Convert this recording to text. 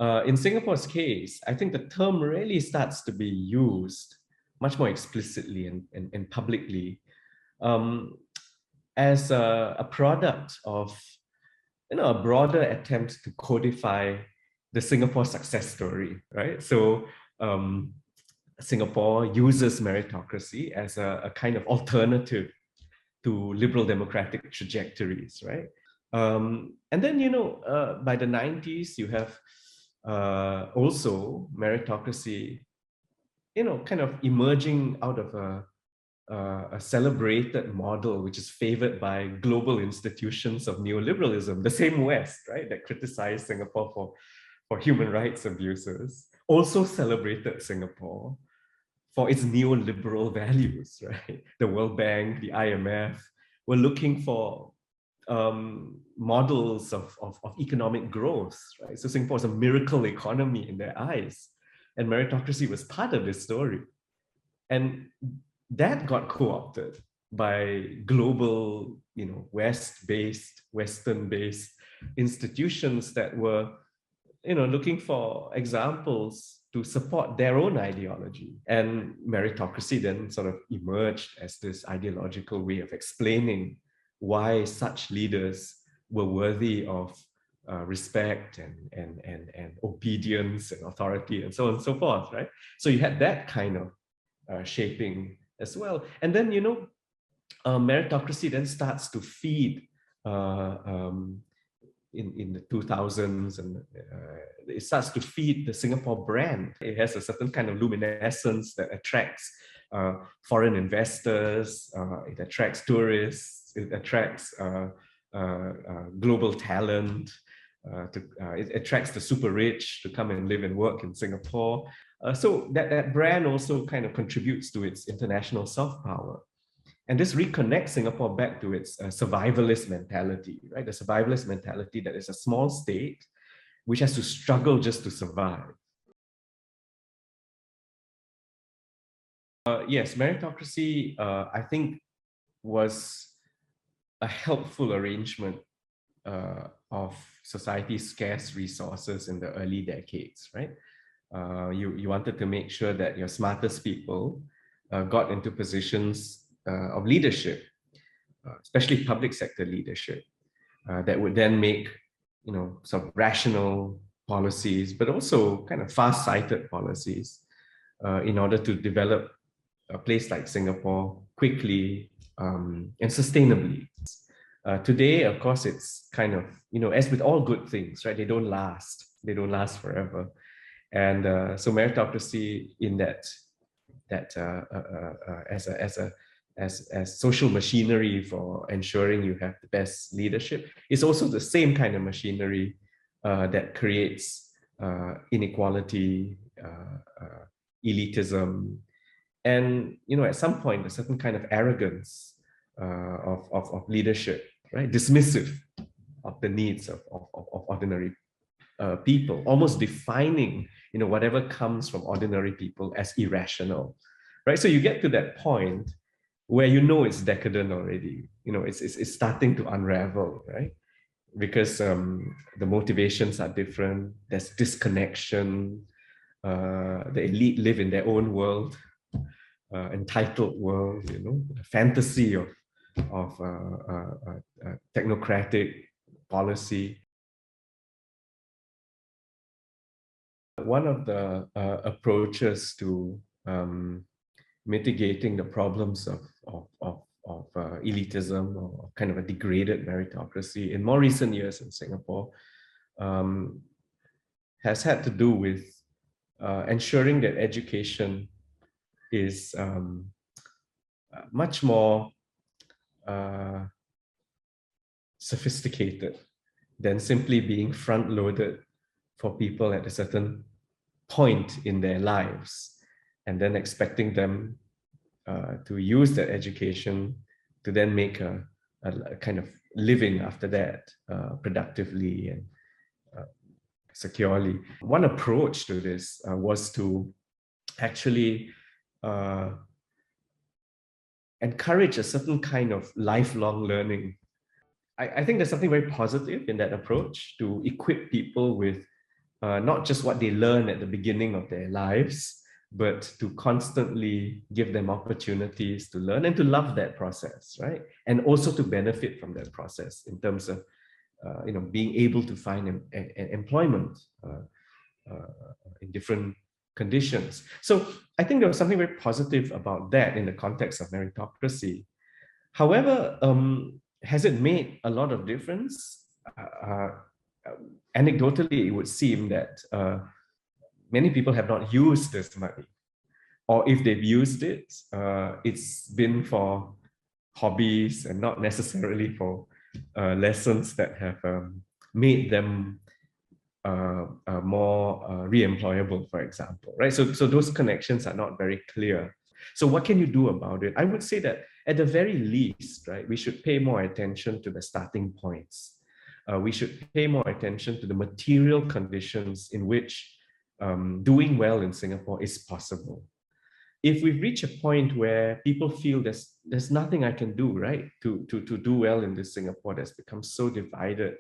In Singapore's case, I think the term really starts to be used much more explicitly and publicly as a product of a broader attempt to codify the Singapore success story, right? So Singapore uses meritocracy as a kind of alternative to liberal democratic trajectories, right? And then, by the 90s, you have also meritocracy, kind of emerging out of a celebrated model which is favored by global institutions of neoliberalism, the same West, right, that criticized Singapore for human rights abuses, also celebrated Singapore for its neoliberal values, right? The World Bank, the IMF were looking for models of economic growth, right? So Singapore is a miracle economy in their eyes, and meritocracy was part of this story. And that got co-opted by global, West-based, Western-based institutions that were, looking for examples to support their own ideology. And meritocracy then sort of emerged as this ideological way of explaining why such leaders were worthy of respect and obedience and authority and so on and so forth, right? So you had that kind of shaping as well. And then, meritocracy then starts to feed in the 2000s, and it starts to feed the Singapore brand. It has a certain kind of luminescence that attracts foreign investors, it attracts tourists, it attracts global talent, it attracts the super rich to come and live and work in Singapore. So that brand also kind of contributes to its international soft power. And this reconnects Singapore back to its survivalist mentality, right? The survivalist mentality that is a small state which has to struggle just to survive. Yes, meritocracy, I think, was a helpful arrangement of society's scarce resources in the early decades, right? You wanted to make sure that your smartest people got into positions of leadership, especially public sector leadership, that would then make, sort of rational policies, but also kind of far-sighted policies in order to develop a place like Singapore quickly and sustainably. Today, of course, it's kind of, as with all good things, right? They don't last. They don't last forever. And so meritocracy in that as social machinery for ensuring you have the best leadership is also the same kind of machinery that creates inequality, elitism, and at some point a certain kind of arrogance of leadership, right? Dismissive of the needs of ordinary people, almost defining whatever comes from ordinary people as irrational, right? So you get to that point where it's decadent already. It's starting to unravel, right? Because the motivations are different. There's disconnection. The elite live in their own world, entitled world. The fantasy of technocratic policy. One of the approaches to mitigating the problems of elitism or kind of a degraded meritocracy in more recent years in Singapore has had to do with ensuring that education is much more sophisticated than simply being front-loaded for people at a certain point in their lives, and then expecting them to use that education to then make a kind of living after that productively and securely. One approach to this was to actually encourage a certain kind of lifelong learning. I think there's something very positive in that approach to equip people with not just what they learn at the beginning of their lives, but to constantly give them opportunities to learn and to love that process, right? And also to benefit from that process in terms of, being able to find an employment in different conditions. So I think there was something very positive about that in the context of meritocracy. However, has it made a lot of difference? Anecdotally, it would seem that many people have not used this money, or if they've used it, it's been for hobbies and not necessarily for lessons that have made them more re-employable, for example, right? So those connections are not very clear. So what can you do about it? I would say that at the very least, right, we should pay more attention to the starting points. We should pay more attention to the material conditions in which doing well in Singapore is possible. If we reach a point where people feel there's nothing I can do, right, to do well in this Singapore that's become so divided,